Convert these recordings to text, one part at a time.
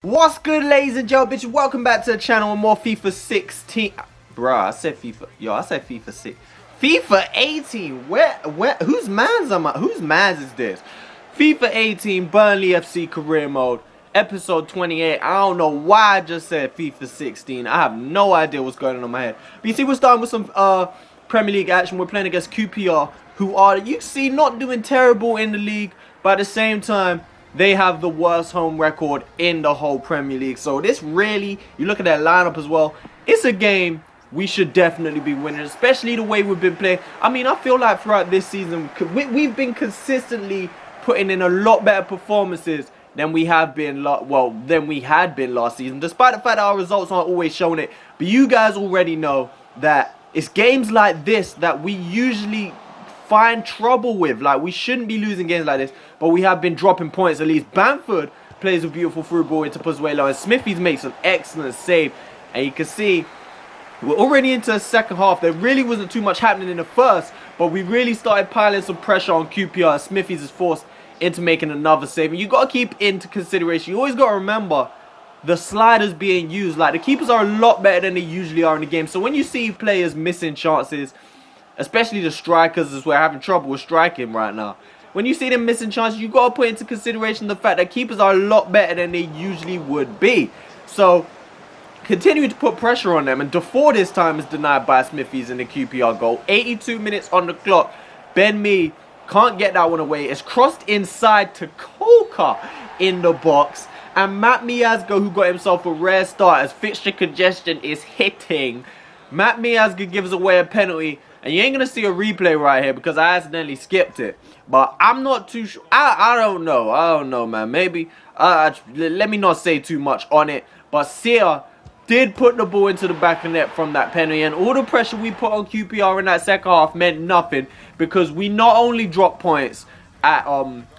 What's good, ladies and gentlemen? Bitches, welcome back to the channel with more FIFA 16. Bruh, I said FIFA. Yo, I said FIFA 6. FIFA 18. Where, whose mans am I? Whose mans is this? FIFA 18, Burnley FC career mode, episode 28. I don't know why I just said FIFA 16. I have no idea what's going on in my head. But you see, we're starting with some Premier League action. We're playing against QPR, who are, you see, not doing terrible in the league, but at the same time, they have the worst home record in the whole Premier League. So this really, you look at that lineup as well, it's a game we should definitely be winning, especially the way we've been playing. I mean, I feel like throughout this season, we've been consistently putting in a lot better performances than we have been, than we had been last season, despite the fact that our results aren't always showing it. But you guys already know that it's games like this that we usually find trouble with. Like, we shouldn't be losing games like this, but we have been dropping points at least. Bamford plays a beautiful through ball into Pozuelo, and Smithies makes an excellent save. And you can see we're already into the second half. There really wasn't too much happening in the first, but we really started piling some pressure on QPR. Smithies is forced into making another save. And you got to keep into consideration, you always got to remember the sliders being used. Like, the keepers are a lot better than they usually are in the game. So when you see players missing chances, especially the strikers, as we're having trouble with striking right now, when you see them missing chances, you got to put into consideration the fact that keepers are a lot better than they usually would be. So continue to put pressure on them, and Defoe this time is denied by Smithies in the QPR goal. 82 minutes on the clock. Ben Mee can't get that one away. It's crossed inside to Coca in the box, and Matt Miazga, who got himself a rare start as fixture congestion is hitting. Matt Miazga gives away a penalty, and you ain't going to see a replay right here because I accidentally skipped it. But I'm not too sure. I don't know. I don't know, man. Maybe. Let me not say too much on it. But Sia did put the ball into the back of the net from that penalty. And all the pressure we put on QPR in that second half meant nothing, because we not only dropped points at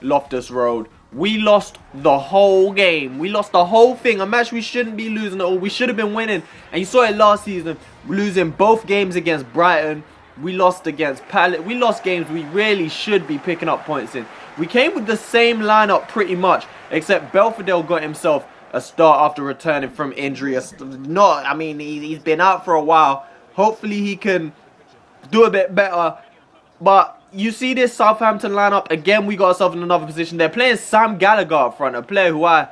Loftus Road, we lost the whole game. We lost the whole thing. A match we shouldn't be losing at all. We should have been winning. And you saw it last season, losing both games against Brighton. We lost against Palace. We lost games we really should be picking up points in. We came with the same lineup pretty much, except Belfodil got himself a start after returning from injury. I mean, he's been out for a while. Hopefully he can do a bit better. But you see this Southampton lineup, again, we got ourselves in another position. They're playing Sam Gallagher up front, a player who I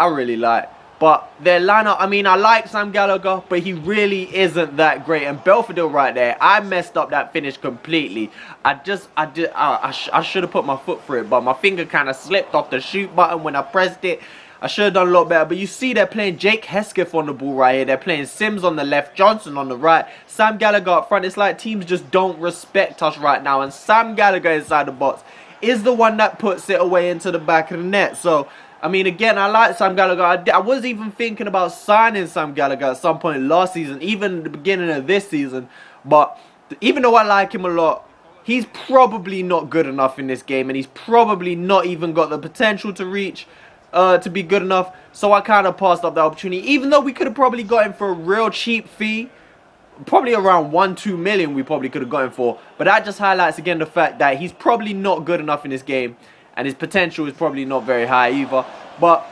really like. But their lineup, I mean, I like Sam Gallagher, but he really isn't that great. And Belfodil right there, I messed up that finish completely. I should have put my foot through it, but my finger kind of slipped off the shoot button when I pressed it. I should have done a lot better. But you see they're playing Jake Hesketh on the ball right here. They're playing Sims on the left, Johnson on the right, Sam Gallagher up front. It's like teams just don't respect us right now. And Sam Gallagher inside the box is the one that puts it away into the back of the net. So, I mean, again, I like Sam Gallagher. I was even thinking about signing Sam Gallagher at some point last season, even the beginning of this season. But even though I like him a lot, he's probably not good enough in this game, and he's probably not even got the potential to reach to be good enough. So I kind of passed up the opportunity, even though we could have probably got him for a real cheap fee. Probably around 1-2 million we probably could have got him for. But that just highlights again the fact that he's probably not good enough in this game, and his potential is probably not very high either. But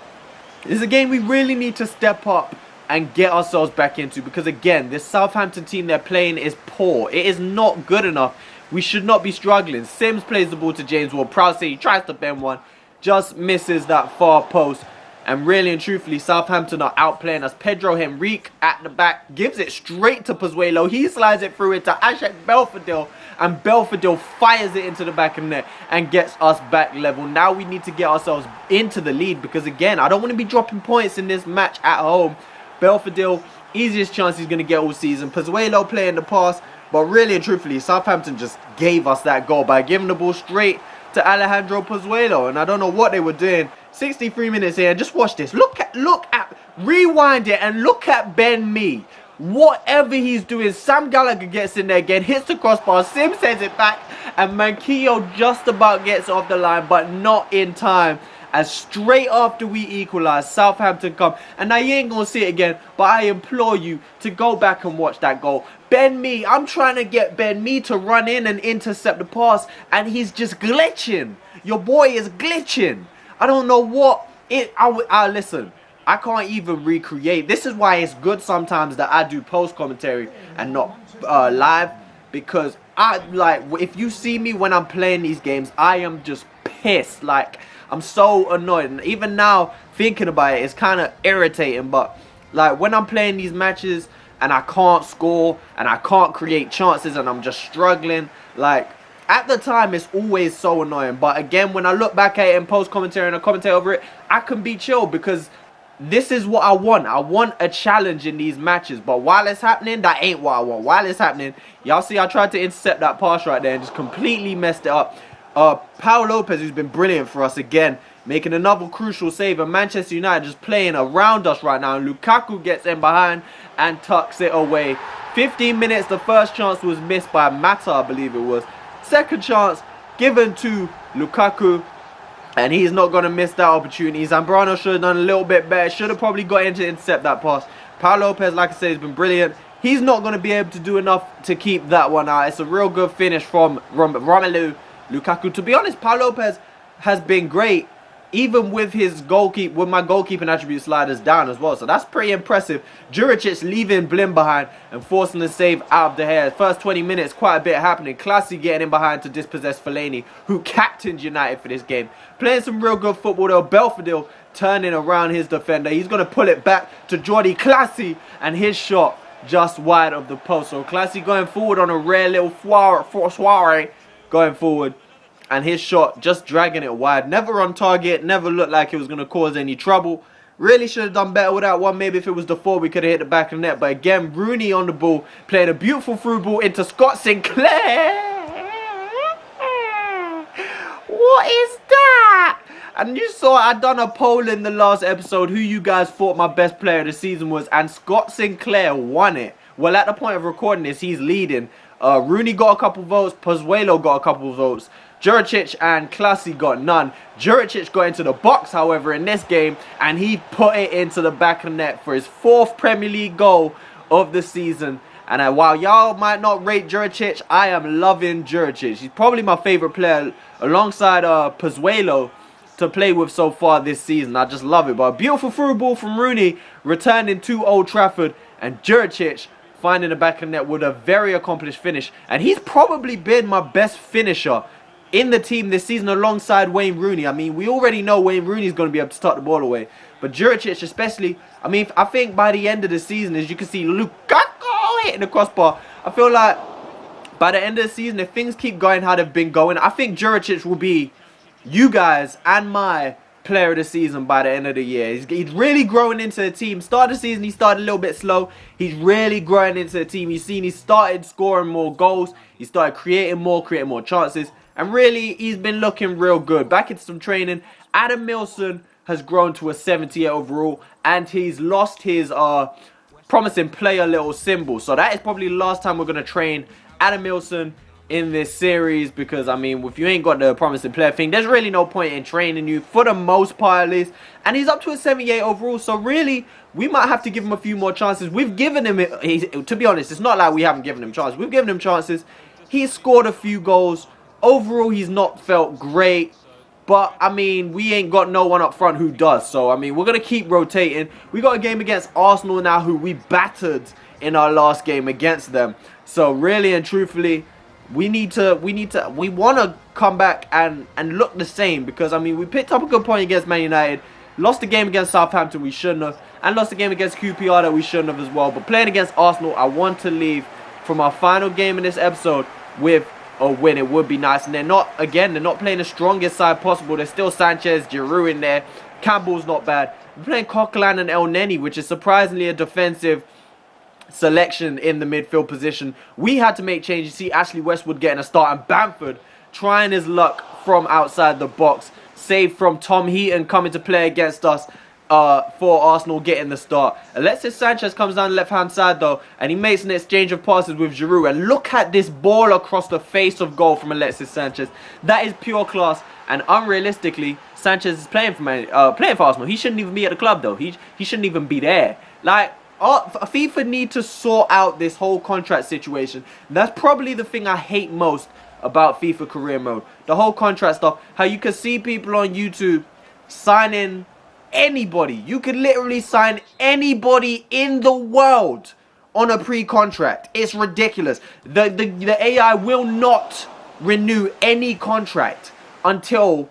this is a game we really need to step up and get ourselves back into, because again, this Southampton team they're playing is poor. It is not good enough. We should not be struggling. Sims plays the ball to James Ward-Prowse. He tries to bend one, just misses that far post. And really and truthfully, Southampton are outplaying us. Pedro Henrique at the back gives it straight to Pozuelo. He slides it through into Ashek Belfodil, and Belfodil fires it into the back of the net and gets us back level. Now we need to get ourselves into the lead, because again, I don't want to be dropping points in this match at home. Belfodil, easiest chance he's going to get all season. Pozuelo playing the pass, but really and truthfully, Southampton just gave us that goal by giving the ball straight to Alejandro Pozuelo, and I don't know what they were doing. 63 minutes here, and just watch this. Look at, rewind it, and look at Ben Mee. Whatever he's doing, Sam Gallagher gets in there again, hits the crossbar, Sims sends it back, and Manquillo just about gets off the line, but not in time. As straight after we equalize, Southampton come. And now you ain't going to see it again, but I implore you to go back and watch that goal. Ben Mee, I'm trying to get Ben Mee to run in and intercept the pass, and he's just glitching. Your boy is glitching. I don't know what it. Listen. I can't even recreate. This is why it's good sometimes that I do post commentary and not live, because if you see me when I'm playing these games, I am just pissed. Like, I'm so annoyed, and even now thinking about it, it's kind of irritating. But like, when I'm playing these matches and I can't score and I can't create chances and I'm just struggling, like, at the time it's always so annoying. But again, when I look back at it in post commentary and I commentate over it, I can be chill, because this is what I want. I want a challenge in these matches. But while it's happening, that ain't what I want. While it's happening, y'all see I tried to intercept that pass right there and just completely messed it up. Pau Lopez, who's been brilliant for us again, making another crucial save. And Manchester United just playing around us right now. And Lukaku gets in behind and tucks it away. 15 minutes, the first chance was missed by Mata, I believe it was. Second chance given to Lukaku, and he's not going to miss that opportunity. Zambrano should have done a little bit better. Should have probably got in to intercept that pass. Pau Lopez, like I said, has been brilliant. He's not going to be able to do enough to keep that one out. It's a real good finish from Romelu Lukaku. To be honest, Pau Lopez has been great, even with his my goalkeeping attribute sliders down as well. So that's pretty impressive. Juricic leaving Blim behind and forcing the save out of the hair. First 20 minutes, quite a bit happening. Classy getting in behind to dispossess Fellaini, who captained United for this game. Playing some real good football though. Belfodil turning around his defender. He's going to pull it back to Jordi Classy, and his shot just wide of the post. So Classy going forward on a rare little soiree going forward. And his shot just dragging it wide. Never on target. Never looked like it was going to cause any trouble. Really should have done better with that one. Maybe if it was the 4, we could have hit the back of the net. But again, Rooney on the ball. Playing a beautiful through ball into Scott Sinclair. What is that? And you saw I done a poll in the last episode who you guys thought my best player of the season was. And Scott Sinclair won it. Well, at the point of recording this, he's leading. Rooney got a couple votes. Pozuelo got a couple votes. Juricic and Classy got none. Juricic got into the box, however, in this game, and he put it into the back of the net for his 4th Premier League goal of the season. And while y'all might not rate Juricic, I am loving Juricic. He's probably my favorite player alongside Pozuelo to play with so far this season. I just love it. But a beautiful through ball from Rooney, returning to Old Trafford, and Juricic finding the back of the net with a very accomplished finish. And he's probably been my best finisher in the team this season alongside Wayne Rooney. I mean, we already know Wayne Rooney's going to be able to tuck the ball away. But Juricic especially, I mean, I think by the end of the season, as you can see, Lukaku hitting the crossbar. I feel like by the end of the season, if things keep going how they've been going, I think Juricic will be you guys and my player of the season by the end of the year. He's really growing into the team. Start of the season, he started a little bit slow. He's really growing into the team. You've seen he started scoring more goals. He started creating more chances. And really, he's been looking real good. Back into some training. Adam Milson has grown to a 78 overall. And he's lost his promising player little symbol. So that is probably the last time we're going to train Adam Milson in this series. Because, I mean, if you ain't got the promising player thing, there's really no point in training you for the most part at least. And he's up to a 78 overall. So really, we might have to give him a few more chances. We've given him, to be honest, it's not like we haven't given him chances. We've given him chances. He's scored a few goals. Overall, he's not felt great. But, I mean, we ain't got no one up front who does. So, I mean, we're going to keep rotating. We got a game against Arsenal now, who we battered in our last game against them. So, really and truthfully, we want to come back and look the same. Because, I mean, we picked up a good point against Man United. Lost the game against Southampton, we shouldn't have. And lost the game against QPR that we shouldn't have as well. But playing against Arsenal, I want to leave from our final game in this episode with a win. It would be nice. And they're not playing the strongest side possible. There's still Sanchez, Giroud in there. Campbell's not bad. We're playing Coquelin and El Neni, which is surprisingly a defensive selection in the midfield position. We had to make changes. See Ashley Westwood getting a start, and Bamford trying his luck from outside the box. Save from Tom Heaton coming to play against us for Arsenal getting the start. Alexis Sanchez comes down the left-hand side though, and he makes an exchange of passes with Giroud. And look at this ball across the face of goal from Alexis Sanchez. That is pure class. And unrealistically, Sanchez is playing for Arsenal. He shouldn't even be at the club though. He shouldn't even be there. Like, FIFA need to sort out this whole contract situation. That's probably the thing I hate most about FIFA career mode. The whole contract stuff. How you can see people on YouTube signing anybody. You could literally sign anybody in the world on a pre-contract. It's ridiculous. The AI will not renew any contract until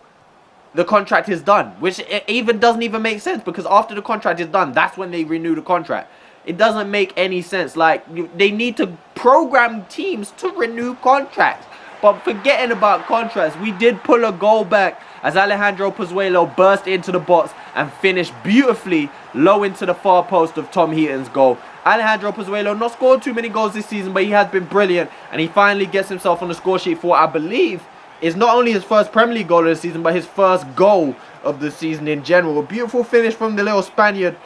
the contract is done, which it even doesn't even make sense, because after the contract is done, that's when they renew the contract. It doesn't make any sense. Like, they need to program teams to renew contracts. But forgetting about contracts, we did pull a goal back as Alejandro Pozuelo burst into the box and finished beautifully low into the far post of Tom Heaton's goal. Alejandro Pozuelo not scored too many goals this season, but he has been brilliant, and he finally gets himself on the score sheet for what I believe is not only his first Premier League goal of the season, but his first goal of the season in general. A beautiful finish from the little Spaniard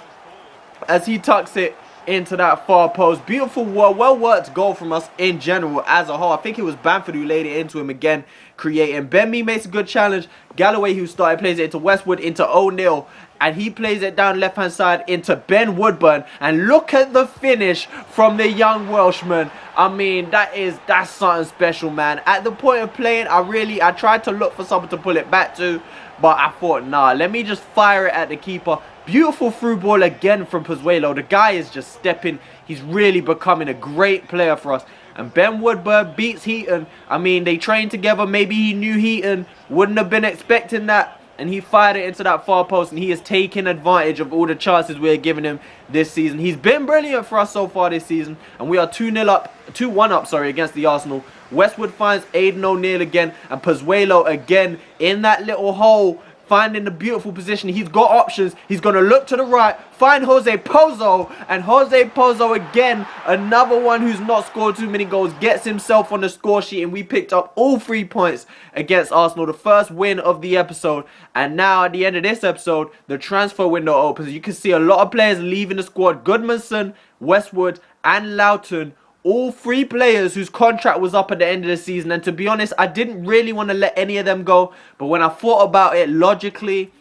as he tucks it into that far post. Beautiful, well-worked goal from us in general as a whole. I think it was Bamford who laid it into him again, creating. Ben Mee makes a good challenge. Galloway, who started, plays it into Westwood, into O'Neill, and he plays it down left-hand side into Ben Woodburn. And look at the finish from the young Welshman. I mean, that's something special, man. At the point of playing, I tried to look for something to pull it back to, but I thought, nah, let me just fire it at the keeper. Beautiful through ball again from Pozuelo. The guy is just stepping. He's really becoming a great player for us. And Ben Woodburn beats Heaton. I mean, they trained together. Maybe he knew Heaton wouldn't have been expecting that. And he fired it into that far post. And he is taking advantage of all the chances we're giving him this season. He's been brilliant for us so far this season. And we are 2-1 up, against the Arsenal. Westwood finds Aidan O'Neill again. And Pozuelo again in that little hole, finding the beautiful position. He's got options. He's going to look to the right, find Jose Pozo, and Jose Pozo again, another one who's not scored too many goals, gets himself on the score sheet, and we picked up all 3 points against Arsenal, the first win of the episode. And now at the end of this episode, the transfer window opens. You can see a lot of players leaving the squad. Goodmanson, Westwood, and Loughton, all 3 players whose contract was up at the end of the season. And to be honest, I didn't really want to let any of them go. But when I thought about it logically,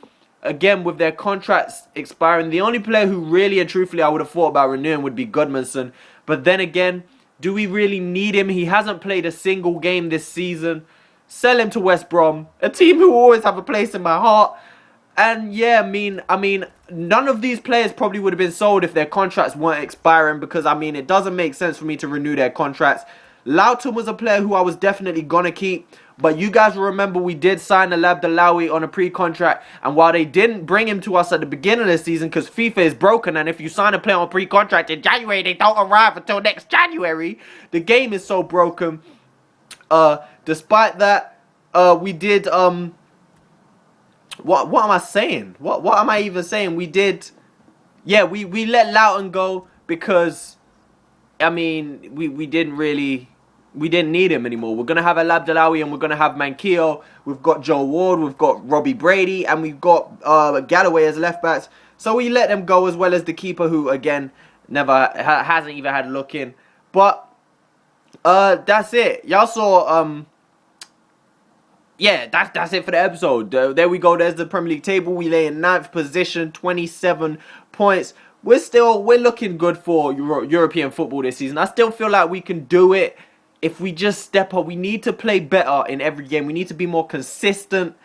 again, with their contracts expiring, the only player who really and truthfully I would have thought about renewing would be Goodmanson. But then again, do we really need him? He hasn't played a single game this season. Sell him to West Brom, a team who always have a place in my heart. And yeah, I mean, none of these players probably would have been sold if their contracts weren't expiring, because, I mean, it doesn't make sense for me to renew their contracts. Loughton was a player who I was definitely going to keep, but you guys will remember we did sign Alab Dalawi on a pre-contract, and while they didn't bring him to us at the beginning of the season because FIFA is broken, and if you sign a player on pre-contract in January, they don't arrive until next January, the game is so broken. Despite that, we did... What am I saying? What am I even saying? We did... Yeah, we let Loughton go because, I mean, we didn't need him anymore. We're going to have Alab Dalawi and we're going to have Manquillo. We've got Joe Ward, we've got Robbie Brady, and we've got Galloway as left backs. So we let them go, as well as the keeper, who, again, hasn't even had a look in. But that's it. Y'all saw... Yeah, that's it for the episode. There we go. There's the Premier League table. We lay in 9th position, 27 points. We're looking good for European football this season. I still feel like we can do it if we just step up. We need to play better in every game. We need to be more consistent,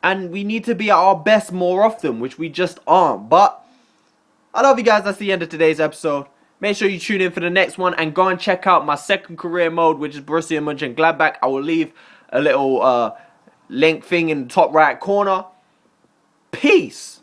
and we need to be at our best more often, which we just aren't. But I love you guys. That's the end of today's episode. Make sure you tune in for the next one and go and check out my second career mode, which is Borussia Mönchengladbach. I will leave a little link thing in the top right corner. Peace.